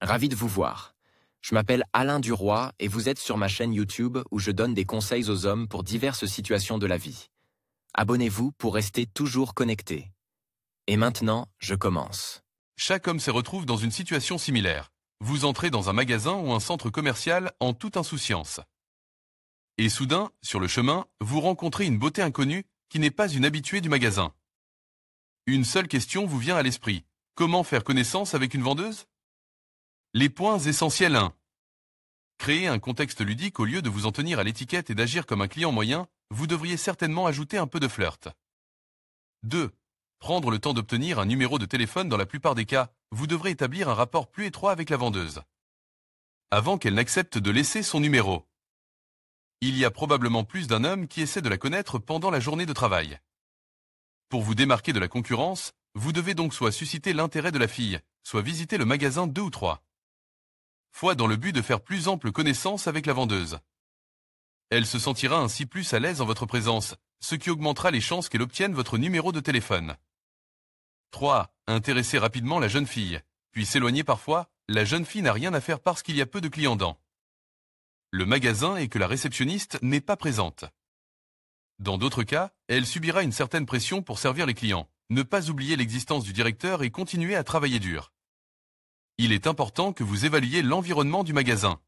Ravi de vous voir. Je m'appelle Alain Duroy et vous êtes sur ma chaîne YouTube où je donne des conseils aux hommes pour diverses situations de la vie. Abonnez-vous pour rester toujours connecté. Et maintenant, je commence. Chaque homme se retrouve dans une situation similaire. Vous entrez dans un magasin ou un centre commercial en toute insouciance. Et soudain, sur le chemin, vous rencontrez une beauté inconnue qui n'est pas une habituée du magasin. Une seule question vous vient à l'esprit. Comment faire connaissance avec une vendeuse? Les points essentiels 1. Créer un contexte ludique au lieu de vous en tenir à l'étiquette et d'agir comme un client moyen, vous devriez certainement ajouter un peu de flirt. 2. Prendre le temps d'obtenir un numéro de téléphone. Dans la plupart des cas, vous devrez établir un rapport plus étroit avec la vendeuse, avant qu'elle n'accepte de laisser son numéro. Il y a probablement plus d'un homme qui essaie de la connaître pendant la journée de travail. Pour vous démarquer de la concurrence, vous devez donc soit susciter l'intérêt de la fille, soit visiter le magasin 2 ou 3 fois dans le but de faire plus ample connaissance avec la vendeuse. Elle se sentira ainsi plus à l'aise en votre présence, ce qui augmentera les chances qu'elle obtienne votre numéro de téléphone. 3. Intéresser rapidement la jeune fille, puis s'éloigner parfois. La jeune fille n'a rien à faire parce qu'il y a peu de clients dans le magasin et que la réceptionniste n'est pas présente. Dans d'autres cas, elle subira une certaine pression pour servir les clients. Ne pas oublier l'existence du directeur et continuer à travailler dur. Il est important que vous évaluiez l'environnement du magasin.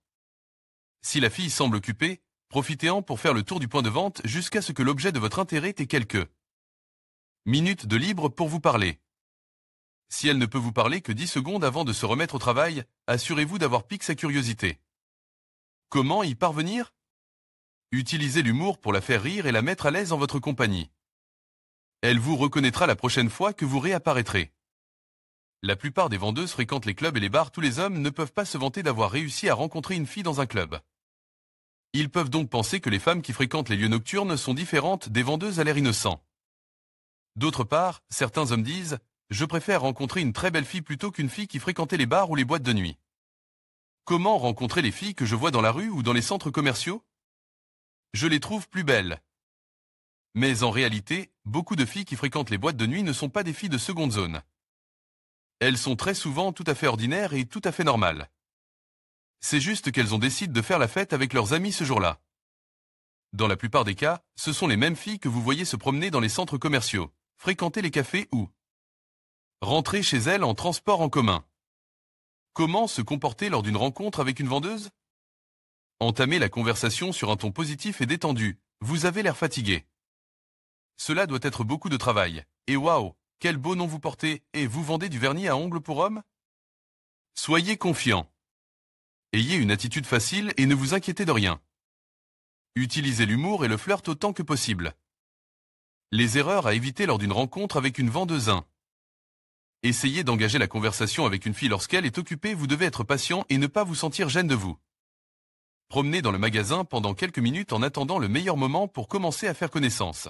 Si la fille semble occupée, profitez-en pour faire le tour du point de vente jusqu'à ce que l'objet de votre intérêt ait quelques minutes de libre pour vous parler. Si elle ne peut vous parler que 10 secondes avant de se remettre au travail, assurez-vous d'avoir piqué sa curiosité. Comment y parvenir? Utilisez l'humour pour la faire rire et la mettre à l'aise en votre compagnie. Elle vous reconnaîtra la prochaine fois que vous réapparaîtrez. La plupart des vendeuses fréquentent les clubs et les bars. Tous les hommes ne peuvent pas se vanter d'avoir réussi à rencontrer une fille dans un club. Ils peuvent donc penser que les femmes qui fréquentent les lieux nocturnes sont différentes des vendeuses à l'air innocent. D'autre part, certains hommes disent « Je préfère rencontrer une très belle fille plutôt qu'une fille qui fréquentait les bars ou les boîtes de nuit ». Comment rencontrer les filles que je vois dans la rue ou dans les centres commerciaux? Je les trouve plus belles. Mais en réalité, beaucoup de filles qui fréquentent les boîtes de nuit ne sont pas des filles de seconde zone. Elles sont très souvent tout à fait ordinaires et tout à fait normales. C'est juste qu'elles ont décidé de faire la fête avec leurs amis ce jour-là. Dans la plupart des cas, ce sont les mêmes filles que vous voyez se promener dans les centres commerciaux, fréquenter les cafés ou rentrer chez elles en transport en commun. Comment se comporter lors d'une rencontre avec une vendeuse? Entamer la conversation sur un ton positif et détendu. Vous avez l'air fatigué. Cela doit être beaucoup de travail. Et waouh, quel beau nom vous portez, et vous vendez du vernis à ongles pour hommes? Soyez confiant. Ayez une attitude facile et ne vous inquiétez de rien. Utilisez l'humour et le flirt autant que possible. Les erreurs à éviter lors d'une rencontre avec une vendeuse 1. Essayez d'engager la conversation avec une fille lorsqu'elle est occupée. Vous devez être patient et ne pas vous sentir gêne de vous. Promenez dans le magasin pendant quelques minutes en attendant le meilleur moment pour commencer à faire connaissance.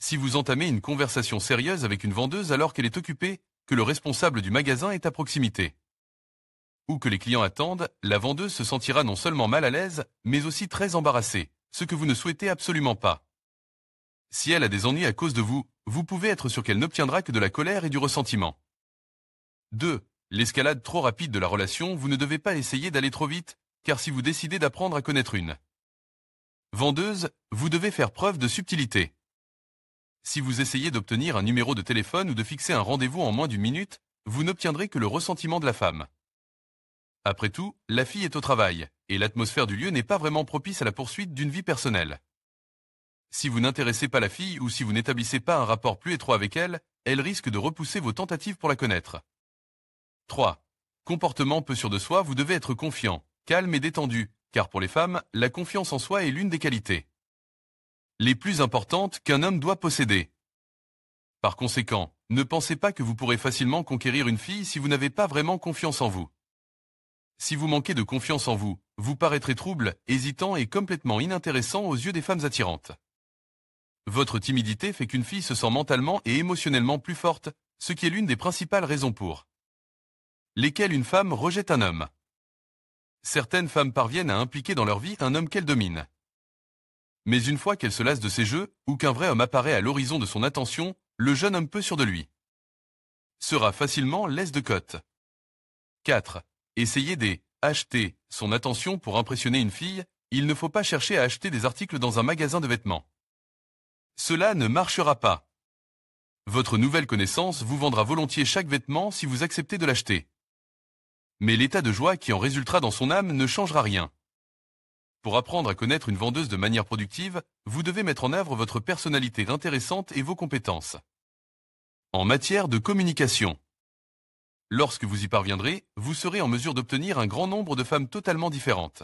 Si vous entamez une conversation sérieuse avec une vendeuse alors qu'elle est occupée, que le responsable du magasin est à proximité, ou que les clients attendent, la vendeuse se sentira non seulement mal à l'aise, mais aussi très embarrassée, ce que vous ne souhaitez absolument pas. Si elle a des ennuis à cause de vous, vous pouvez être sûr qu'elle n'obtiendra que de la colère et du ressentiment. 2. L'escalade trop rapide de la relation. Vous ne devez pas essayer d'aller trop vite, car si vous décidez d'apprendre à connaître une vendeuse, vous devez faire preuve de subtilité. Si vous essayez d'obtenir un numéro de téléphone ou de fixer un rendez-vous en moins d'une minute, vous n'obtiendrez que le ressentiment de la femme. Après tout, la fille est au travail, et l'atmosphère du lieu n'est pas vraiment propice à la poursuite d'une vie personnelle. Si vous n'intéressez pas la fille ou si vous n'établissez pas un rapport plus étroit avec elle, elle risque de repousser vos tentatives pour la connaître. 3. Comportement peu sûr de soi. Vous devez être confiant, calme et détendu, car pour les femmes, la confiance en soi est l'une des qualités les plus importantes qu'un homme doit posséder. Par conséquent, ne pensez pas que vous pourrez facilement conquérir une fille si vous n'avez pas vraiment confiance en vous. Si vous manquez de confiance en vous, vous paraîtrez trouble, hésitant et complètement inintéressant aux yeux des femmes attirantes. Votre timidité fait qu'une fille se sent mentalement et émotionnellement plus forte, ce qui est l'une des principales raisons pour lesquelles une femme rejette un homme. Certaines femmes parviennent à impliquer dans leur vie un homme qu'elles dominent. Mais une fois qu'elle se lasse de ces jeux, ou qu'un vrai homme apparaît à l'horizon de son attention, le jeune homme peu sûr de lui sera facilement leste de cote. 4. Essayez des acheter son attention pour impressionner une fille, il ne faut pas chercher à acheter des articles dans un magasin de vêtements. Cela ne marchera pas. Votre nouvelle connaissance vous vendra volontiers chaque vêtement si vous acceptez de l'acheter. Mais l'état de joie qui en résultera dans son âme ne changera rien. Pour apprendre à connaître une vendeuse de manière productive, vous devez mettre en œuvre votre personnalité intéressante et vos compétences. En matière de communication. Lorsque vous y parviendrez, vous serez en mesure d'obtenir un grand nombre de femmes totalement différentes.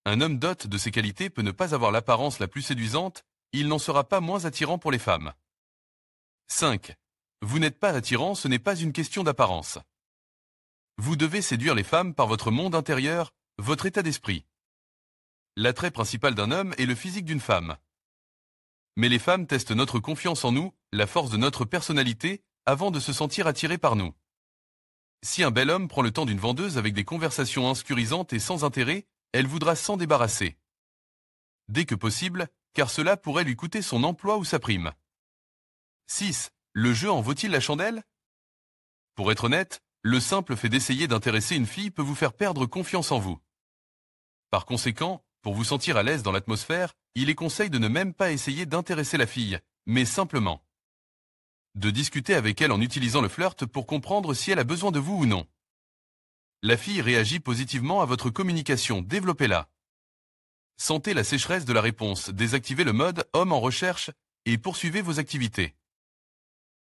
Un homme doté de ces qualités peut ne pas avoir l'apparence la plus séduisante, il n'en sera pas moins attirant pour les femmes. 5. Vous n'êtes pas attirant, ce n'est pas une question d'apparence. Vous devez séduire les femmes par votre monde intérieur, votre état d'esprit. L'attrait principal d'un homme est le physique d'une femme. Mais les femmes testent notre confiance en nous, la force de notre personnalité, avant de se sentir attirées par nous. Si un bel homme prend le temps d'une vendeuse avec des conversations inscurisantes et sans intérêt, elle voudra s'en débarrasser. Dès que possible, car cela pourrait lui coûter son emploi ou sa prime. 6. Le jeu en vaut-il la chandelle? Pour être honnête, le simple fait d'essayer d'intéresser une fille peut vous faire perdre confiance en vous. Par conséquent, pour vous sentir à l'aise dans l'atmosphère, il est conseil de ne même pas essayer d'intéresser la fille, mais simplement de discuter avec elle en utilisant le flirt pour comprendre si elle a besoin de vous ou non. La fille réagit positivement à votre communication, développez-la. Sentez la sécheresse de la réponse, désactivez le mode homme en recherche et poursuivez vos activités.